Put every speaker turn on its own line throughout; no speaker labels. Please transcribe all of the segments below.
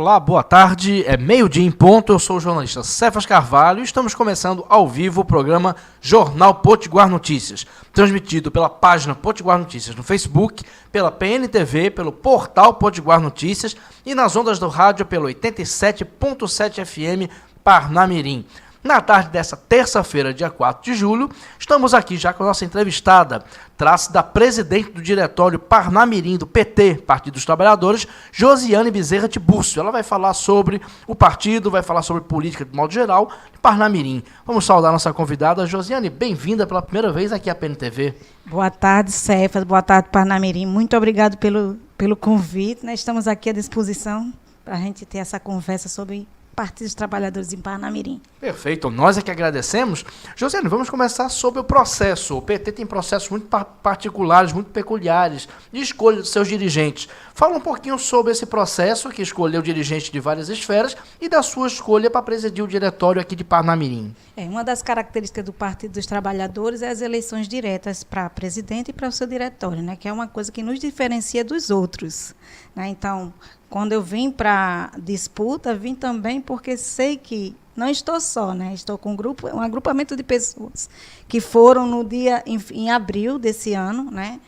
Olá, boa tarde, é meio-dia em ponto, eu sou o jornalista Cefas Carvalho e estamos começando ao vivo o programa Jornal Potiguar Notícias, transmitido pela página Potiguar Notícias no Facebook, pela PNTV, pelo portal Potiguar Notícias e nas ondas do rádio pelo 87.7 FM Parnamirim. Na tarde dessa terça-feira, dia 4 de julho, estamos aqui já com a nossa entrevistada, trata-se da presidente do Diretório Parnamirim do PT, Partido dos Trabalhadores, Josiane Bezerra Tiburcio. Ela vai falar sobre o partido, vai falar sobre política de modo geral de Parnamirim. Vamos saudar nossa convidada. Josiane, bem-vinda pela primeira vez aqui à PNTV.
Boa tarde, Cefas. Boa tarde, Parnamirim. Muito obrigado pelo convite. Nós estamos aqui à disposição para a gente ter essa conversa sobre Partido dos Trabalhadores em Parnamirim.
Perfeito, nós é que agradecemos. Josiane, vamos começar sobre o processo. O PT tem processos muito particulares, muito peculiares, de escolha dos seus dirigentes. Fala um pouquinho sobre esse processo, que escolheu dirigentes de várias esferas, e da sua escolha para presidir o diretório aqui de Parnamirim.
Uma das características do Partido dos Trabalhadores é as eleições diretas para presidente e para o seu diretório, né, que é uma coisa que nos diferencia dos outros, né? Então, quando eu vim para disputa, vim também porque sei que não estou só, né? Estou com um agrupamento de pessoas que foram no dia, em abril desse ano, né?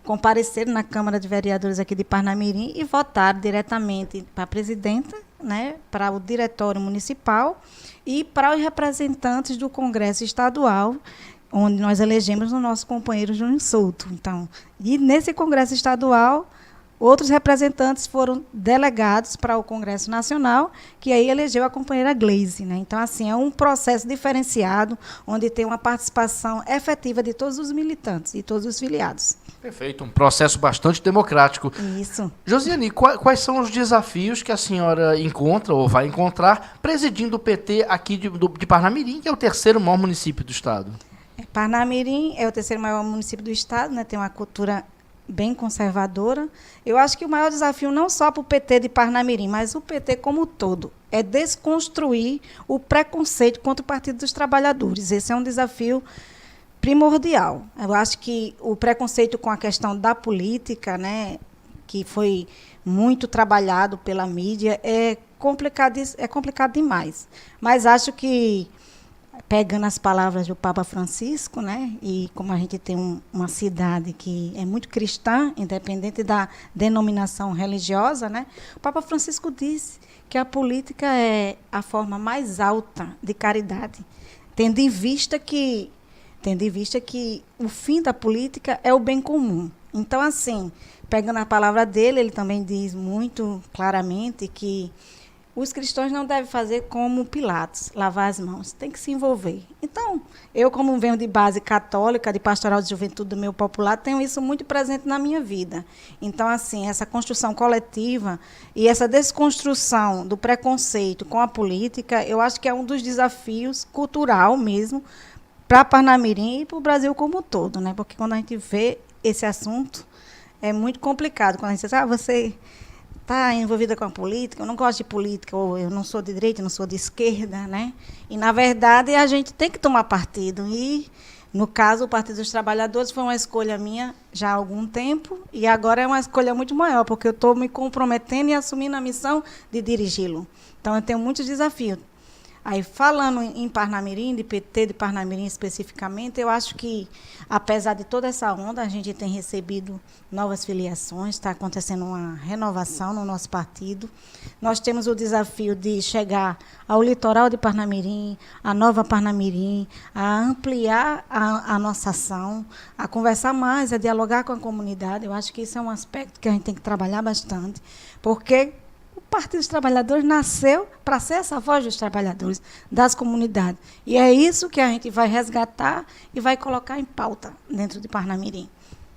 Compareceram na Câmara de Vereadores aqui de Parnamirim e votaram diretamente para a presidenta, né? Para o diretório municipal e para os representantes do Congresso Estadual, onde nós elegemos o nosso companheiro Júnior Souto. Então, e nesse Congresso Estadual, outros representantes foram delegados para o Congresso Nacional, que aí elegeu a companheira Gleise, né? Então, assim, é um processo diferenciado, onde tem uma participação efetiva de todos os militantes e todos os filiados.
Perfeito, um processo bastante democrático.
Isso.
Josiane, quais são os desafios que a senhora encontra ou vai encontrar presidindo o PT aqui de Parnamirim, que é o terceiro maior município do estado?
Parnamirim é o terceiro maior município do estado, né? Tem uma cultura bem conservadora. Eu acho que o maior desafio, não só para o PT de Parnamirim, mas o PT como um todo, é desconstruir o preconceito contra o Partido dos Trabalhadores. Esse é um desafio primordial. Eu acho que o preconceito com a questão da política, né, que foi muito trabalhado pela mídia, é complicado demais. Mas acho que, pegando as palavras do Papa Francisco, né, e como a gente tem uma cidade que é muito cristã, independente da denominação religiosa, né, o Papa Francisco disse que a política é a forma mais alta de caridade, tendo em vista que o fim da política é o bem comum. Então, assim, pegando a palavra dele, ele também diz muito claramente que os cristãos não devem fazer como Pilatos, lavar as mãos, tem que se envolver. Então, eu, como venho de base católica, de pastoral de juventude do meio popular, tenho isso muito presente na minha vida. Então, assim, essa construção coletiva e essa desconstrução do preconceito com a política, eu acho que é um dos desafios cultural mesmo para Parnamirim e para o Brasil como um todo, né? Porque quando a gente vê esse assunto, é muito complicado. Quando a gente diz, você está envolvida com a política, eu não gosto de política, ou eu não sou de direita, eu não sou de esquerda, né? E, na verdade, a gente tem que tomar partido. E, no caso, o Partido dos Trabalhadores foi uma escolha minha já há algum tempo, e agora é uma escolha muito maior, porque eu estou me comprometendo e assumindo a missão de dirigi-lo. Então, eu tenho muitos desafios. Aí, falando em Parnamirim, de PT de Parnamirim especificamente, eu acho que, apesar de toda essa onda, a gente tem recebido novas filiações, está acontecendo uma renovação no nosso partido. Nós temos o desafio de chegar ao litoral de Parnamirim, a Nova Parnamirim, a ampliar a nossa ação, a conversar mais, a dialogar com a comunidade. Eu acho que isso é um aspecto que a gente tem que trabalhar bastante, porque o Partido dos Trabalhadores nasceu para ser essa voz dos trabalhadores, das comunidades. E é isso que a gente vai resgatar e vai colocar em pauta dentro de Parnamirim.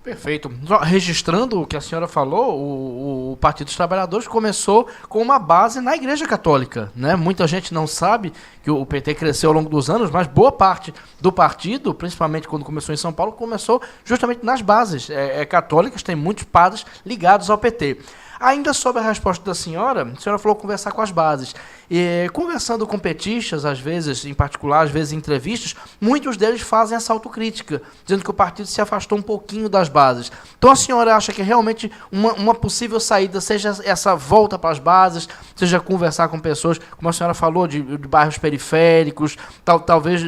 Perfeito. Registrando o que a senhora falou, o Partido dos Trabalhadores começou com uma base na Igreja Católica, né? Muita gente não sabe que o PT cresceu ao longo dos anos, mas boa parte do partido, principalmente quando começou em São Paulo, começou justamente nas bases católicas, tem muitos padres ligados ao PT. Ainda sobre a resposta da senhora falou conversar com as bases. E, conversando com petistas, às vezes, em particular, às vezes em entrevistas, muitos deles fazem essa autocrítica, dizendo que o partido se afastou um pouquinho das bases. Então a senhora acha que realmente uma possível saída seja essa volta para as bases, seja conversar com pessoas, como a senhora falou, de bairros periféricos, talvez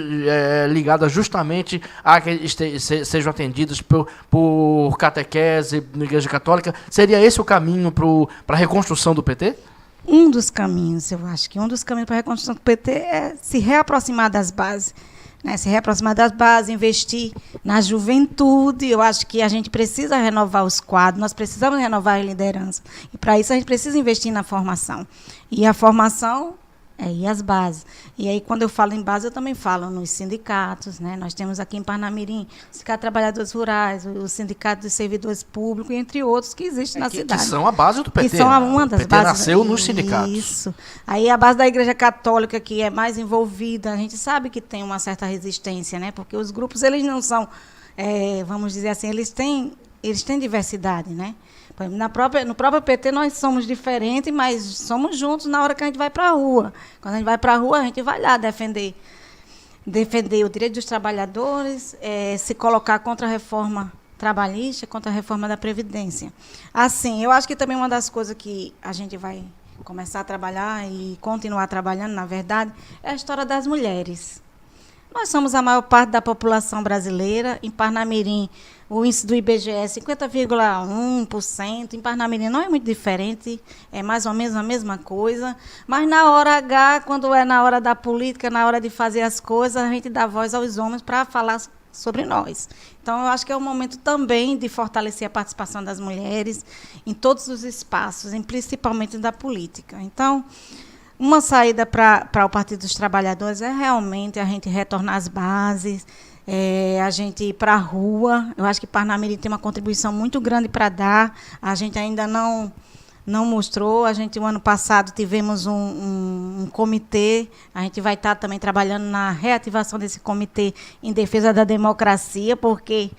ligadas justamente a que sejam atendidas por catequese na Igreja Católica? Seria esse o caminho para a reconstrução do PT?
Um dos caminhos, eu acho que um dos caminhos para a reconstrução do PT é se reaproximar das bases. Né? Se reaproximar das bases, investir na juventude. Eu acho que a gente precisa renovar os quadros, nós precisamos renovar a liderança. E, para isso, a gente precisa investir na formação. E a formação e as bases. E aí, quando eu falo em base, eu também falo nos sindicatos. Né? Nós temos aqui em Parnamirim o Sindicato de Trabalhadores Rurais, o Sindicato dos Servidores Públicos, entre outros, que existem na cidade.
Que são a base do PT.
Que são uma das bases.
O PT nasceu nos sindicatos.
Isso. Aí a base da Igreja Católica, que é mais envolvida, a gente sabe que tem uma certa resistência, né? Porque os grupos, eles não são, vamos dizer assim, eles têm diversidade, né? No próprio PT nós somos diferentes, mas somos juntos na hora que a gente vai para a rua. Quando a gente vai para a rua, a gente vai lá defender o direito dos trabalhadores, se colocar contra a reforma trabalhista, contra a reforma da Previdência. Assim, eu acho que também uma das coisas que a gente vai começar a trabalhar e continuar trabalhando, na verdade, é a história das mulheres. Nós somos a maior parte da população brasileira. Em Parnamirim, o índice do IBGE é 50,1%. Em Parnamirim não é muito diferente, é mais ou menos a mesma coisa. Mas na hora H, quando é na hora da política, na hora de fazer as coisas, a gente dá voz aos homens para falar sobre nós. Então, eu acho que é o momento também de fortalecer a participação das mulheres em todos os espaços, principalmente da política. Então, uma saída para o Partido dos Trabalhadores é realmente a gente retornar às bases, a gente ir para a rua. Eu acho que Parnamirim tem uma contribuição muito grande para dar. A gente ainda não mostrou. O ano passado, tivemos um comitê. A gente vai estar também trabalhando na reativação desse comitê em defesa da democracia, porque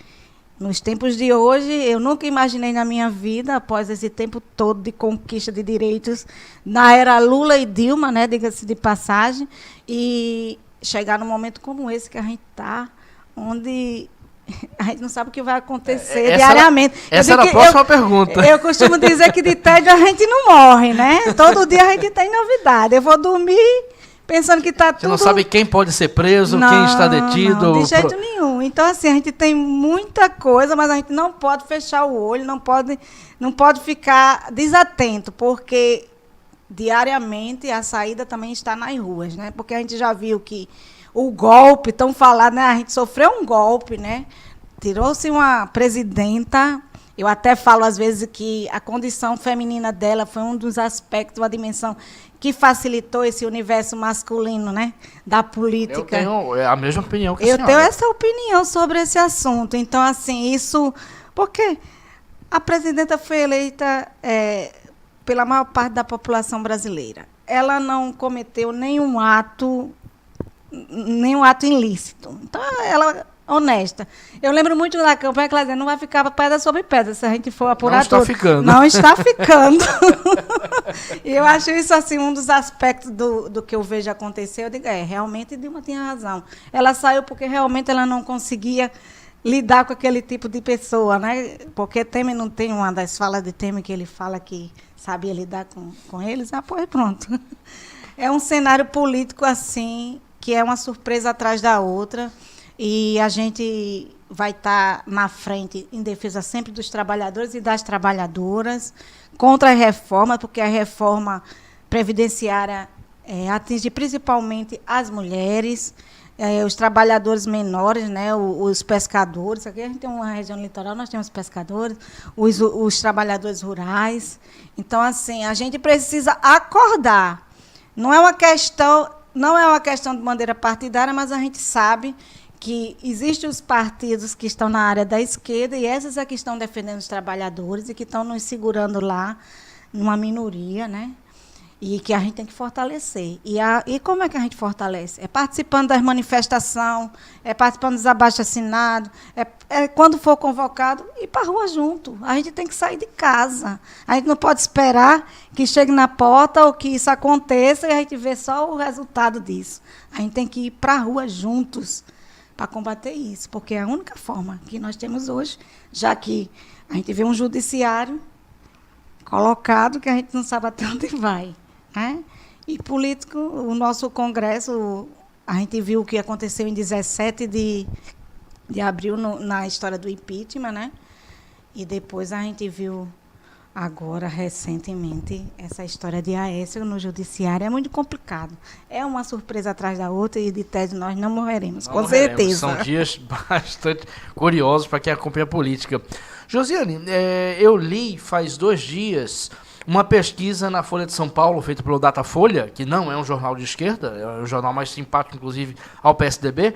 nos tempos de hoje, eu nunca imaginei na minha vida, após esse tempo todo de conquista de direitos, na era Lula e Dilma, né, diga-se de passagem, e chegar num momento como esse que a gente está, onde a gente não sabe o que vai acontecer diariamente.
Essa era a próxima pergunta.
Eu costumo dizer que de tédio a gente não morre, né? Todo dia a gente tem novidade. Eu vou dormir pensando que está tudo...
Você não sabe quem pode ser preso, quem está detido.
Não, de jeito nenhum. Então, assim, a gente tem muita coisa, mas a gente não pode fechar o olho, não pode ficar desatento, porque diariamente a saída também está nas ruas, né? Porque a gente já viu que o golpe, estão falando, né? A gente sofreu um golpe, né? Tirou-se uma presidenta. Eu até falo, às vezes, que a condição feminina dela foi um dos aspectos, uma dimensão que facilitou esse universo masculino, né, da política.
Eu tenho a mesma opinião que a senhora.
Eu tenho essa opinião sobre esse assunto. Então, assim, isso... Porque a presidenta foi eleita pela maior parte da população brasileira. Ela não cometeu nenhum ato ilícito. Então, ela... honesta. Eu lembro muito da campanha que ela dizia, não vai ficar pedra sobre pedra, se a gente for apurar tudo.
Não está ficando.
Não está ficando. E eu acho isso assim, um dos aspectos do que eu vejo acontecer. Eu digo, realmente Dilma tinha razão. Ela saiu porque realmente ela não conseguia lidar com aquele tipo de pessoa, né? Porque Temer não tem uma das falas de Temer que ele fala que sabia lidar com eles. Pois pronto. É um cenário político assim, que é uma surpresa atrás da outra. E a gente vai estar na frente em defesa sempre dos trabalhadores e das trabalhadoras, contra a reforma, porque a reforma previdenciária atinge principalmente as mulheres, os trabalhadores menores, né, os pescadores. Aqui a gente tem uma região litoral, nós temos pescadores, os trabalhadores rurais. Então, assim, a gente precisa acordar. Não é uma questão de bandeira partidária, mas a gente sabe que existem os partidos que estão na área da esquerda e esses é que estão defendendo os trabalhadores e que estão nos segurando lá, numa minoria, né? e que a gente tem que fortalecer. E como é que a gente fortalece? É participando das manifestações, é participando dos abaixo-assinados, é quando for convocado, ir para a rua junto. A gente tem que sair de casa. A gente não pode esperar que chegue na porta ou que isso aconteça e a gente vê só o resultado disso. A gente tem que ir para a rua juntos para combater isso, porque é a única forma que nós temos hoje, já que a gente vê um judiciário colocado que a gente não sabe até onde vai. Né? E político, o nosso Congresso, a gente viu o que aconteceu em 17 de abril na história do impeachment, né? E depois a gente viu agora, recentemente, essa história de Aécio no judiciário. É muito complicado. É uma surpresa atrás da outra e, de tese, nós não morreremos, com certeza.
São dias bastante curiosos para quem acompanha a política. Josiane, eu li faz 2 dias uma pesquisa na Folha de São Paulo, feita pelo Datafolha, que não é um jornal de esquerda, é um jornal mais simpático, inclusive, ao PSDB,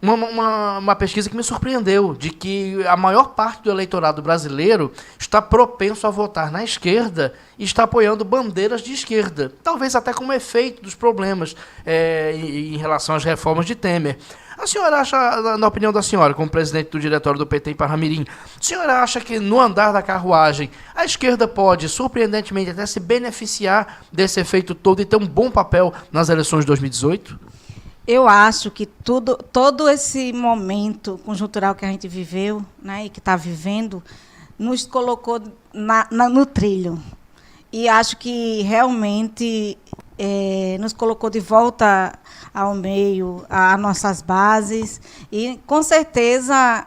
uma pesquisa que me surpreendeu, de que a maior parte do eleitorado brasileiro está propenso a votar na esquerda e está apoiando bandeiras de esquerda, talvez até como efeito dos problemas em relação às reformas de Temer. A senhora acha, na opinião da senhora, como presidente do diretório do PT em Parnamirim, a senhora acha que no andar da carruagem a esquerda pode, surpreendentemente, até se beneficiar desse efeito todo e ter um bom papel nas eleições de 2018?
Eu acho que todo esse momento conjuntural que a gente viveu, né, e que está vivendo, nos colocou no trilho. E acho que realmente nos colocou de volta ao meio, a nossas bases. E, com certeza,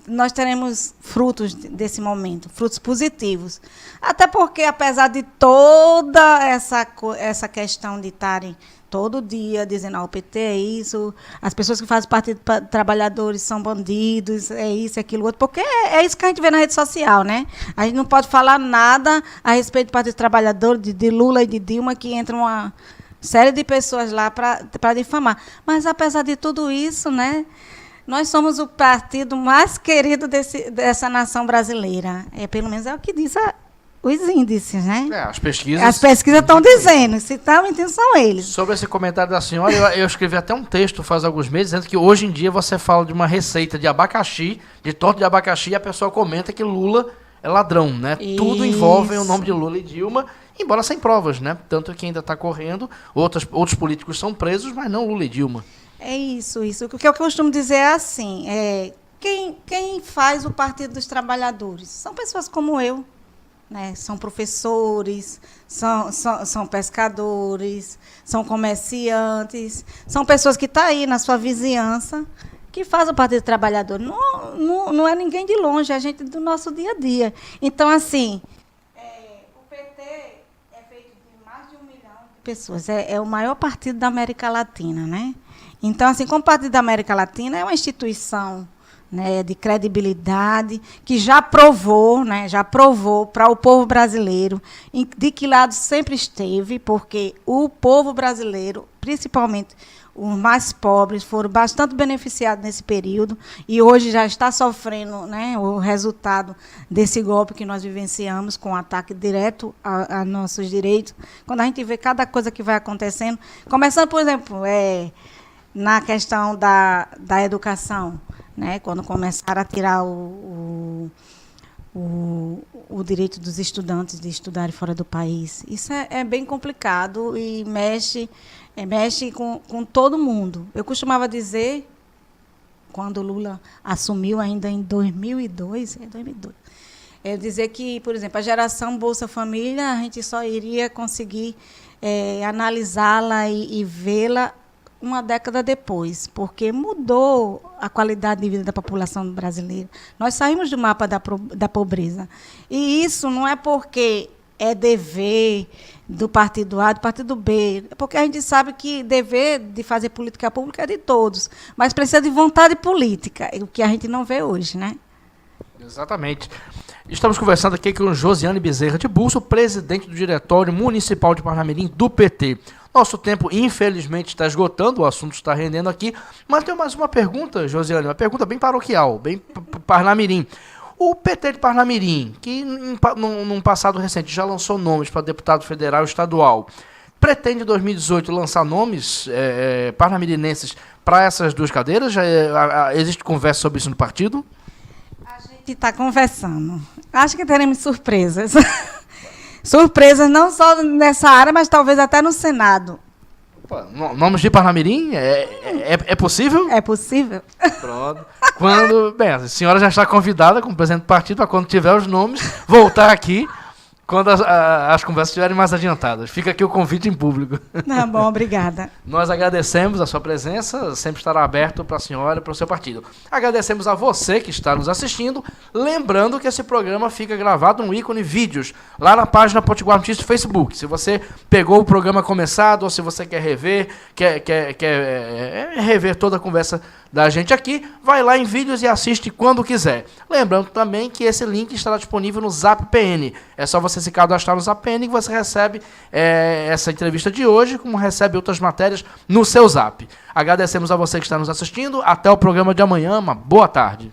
nós teremos frutos desse momento, frutos positivos. Até porque, apesar de toda essa questão de estarem todo dia dizendo, o PT é isso, as pessoas que fazem parte dos trabalhadores são bandidos, é isso, é aquilo outro, porque é isso que a gente vê na rede social, né? A gente não pode falar nada a respeito do Partido Trabalhador, de Lula e de Dilma, que entra uma série de pessoas lá para difamar. Mas, apesar de tudo isso, né, nós somos o partido mais querido dessa nação brasileira. Pelo menos é o que diz os índices, né?
As pesquisas...
As pesquisas estão dizendo, se estão mentindo são eles.
Sobre esse comentário da senhora, eu escrevi até um texto faz alguns meses, dizendo que hoje em dia você fala de uma receita de abacaxi, de torta de abacaxi, e a pessoa comenta que Lula é ladrão, né? Isso. Tudo envolve o nome de Lula e Dilma, embora sem provas, né? Tanto que ainda está correndo, outros políticos são presos, mas não Lula e Dilma.
É isso. O que eu costumo dizer é assim, quem faz o Partido dos Trabalhadores? São pessoas como eu. Né, são professores, são pescadores, são comerciantes, são pessoas que estão aí na sua vizinhança, que fazem o Partido Trabalhador. Não é ninguém de longe, é a gente do nosso dia a dia. Então, assim, o PT é feito de mais de 1 milhão de pessoas. É o maior partido da América Latina. Né? Então, assim, como Partido da América Latina, é uma instituição, né, de credibilidade, que já provou para o povo brasileiro de que lado sempre esteve, porque o povo brasileiro, principalmente os mais pobres, foram bastante beneficiados nesse período e hoje já está sofrendo, né, o resultado desse golpe que nós vivenciamos, com ataque direto a nossos direitos. Quando a gente vê cada coisa que vai acontecendo, começando, por exemplo, na questão da educação, né, quando começaram a tirar o direito dos estudantes de estudarem fora do país. Isso é bem complicado e mexe com todo mundo. Eu costumava dizer, quando o Lula assumiu ainda em 2002, eu dizer que, por exemplo, a geração Bolsa Família, a gente só iria conseguir analisá-la e vê-la uma década depois, porque mudou a qualidade de vida da população brasileira. Nós saímos do mapa da pobreza. E isso não é porque é dever do partido A, do partido B, é porque a gente sabe que dever de fazer política pública é de todos, mas precisa de vontade política, o que a gente não vê hoje, né?
Exatamente. Estamos conversando aqui com Josiane Bezerra de Busso, presidente do Diretório Municipal de Parnamirim do PT. Nosso tempo, infelizmente, está esgotando, o assunto está rendendo aqui, mas tem mais uma pergunta, Josiane, uma pergunta bem paroquial, bem Parnamirim. O PT de Parnamirim, que num passado recente já lançou nomes para deputado federal e estadual, pretende em 2018 lançar nomes parnamirinenses para essas duas cadeiras? Já existe conversa sobre isso no partido?
A gente está conversando. Acho que teremos surpresas. Surpresas não só nessa área, mas talvez até no Senado.
Opa, nomes de Parnamirim? É possível?
É possível.
Pronto. Bem, a senhora já está convidada como presidente do partido para quando tiver os nomes, voltar aqui quando as conversas estiverem mais adiantadas. Fica aqui o convite em público.
Tá bom, obrigada.
Nós agradecemos a sua presença, sempre estará aberto para a senhora e para o seu partido. Agradecemos a você que está nos assistindo, lembrando que esse programa fica gravado no ícone vídeos, lá na página Potiguar Notícias do Facebook. Se você pegou o programa começado, ou se você quer rever, quer rever toda a conversa da gente aqui, vai lá em vídeos e assiste quando quiser. Lembrando também que esse link estará disponível no Zap PN. É só você se cadastrar no Zap PN que você recebe essa entrevista de hoje, como recebe outras matérias no seu Zap. Agradecemos a você que está nos assistindo. Até o programa de amanhã. Uma boa tarde.